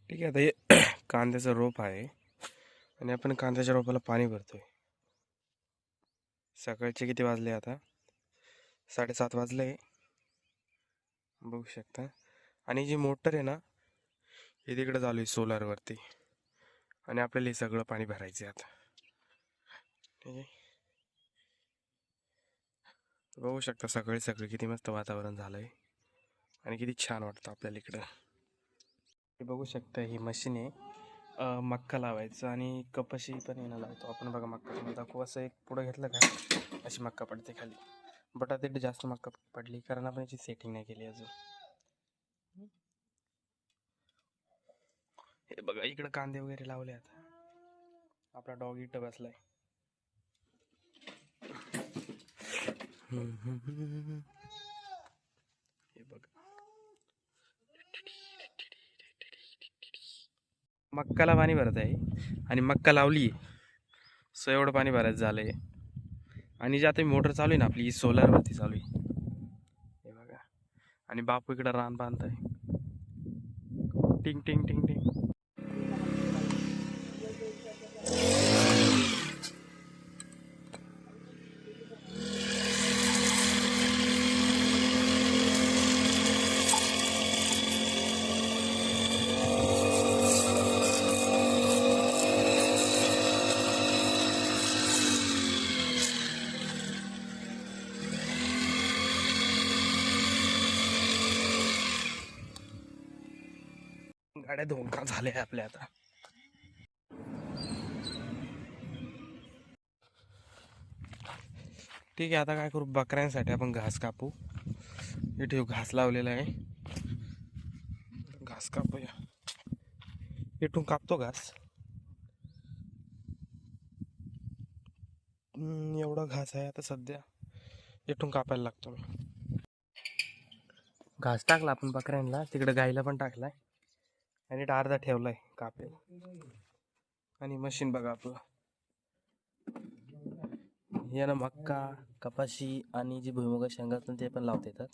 ठीक आहे. आता हे कांद्याचं रोप आहे आणि आपण कांद्याच्या रोपाला पाणी भरतोय. सकाळचे किती वाजले आता? 7:30 वाजले, बघू शकता. आणि जी मोटर आहे ना, हे तिकडे चालू आहे सोलारवरती. आणि आपल्याला हे सगळं पाणी भरायचं आहे आता. ठीक आहे, बघू शकता सकाळी सकाळी किती मस्त वातावरण झालंय आणि किती छान वाटतं आपल्याला इकडं. हे बघू शकता, ही मशीन आहे मक्का लावायचं आणि कपाशी पण येणं लावतो आपण. बघा मक्का तुम्हाला दाखवू. असं एक पुढं घेतलं का अशी मक्का पडते खाली. बट आता इथे जास्त मक्का पडली कारण आपण याची सेटिंग नाही केली अजून. हे बघा इकडं कांदे वगैरे लावले. आता आपला डॉग इथं बसलाय. हे बघा मक्काला पाणी भरत आहे आणि मक्का लावली सो एवढं पाणी भरायचं झालंय. आणि जे आता मोटर चालू आहे ना आपली, सोलारवरती चालू आहे. हे बघा, आणि बापू इकडं रान बांधताय. टिंग टिंग टिंग टिंग. गाड्या धुवून का झाल्या आपल्या आता. ठीक आहे, आता काय करू, बकऱ्यांसाठी आपण घास कापू. इथे घास लावलेला आहे, घास कापूया. इथून कापतो घास. एवढा घास आहे आता सध्या, इथून कापायला लागतो मी. घास टाकला आपण बकऱ्यांना, तिकडे गाईला पण टाकलाय आणि इथं अर्धा ठेवलाय कापेल. आणि मशीन बघा आपलं, हे ना मक्का, कपाशी आणि जी भुईमुगा शेंगा असतात ते पण लावता येतात.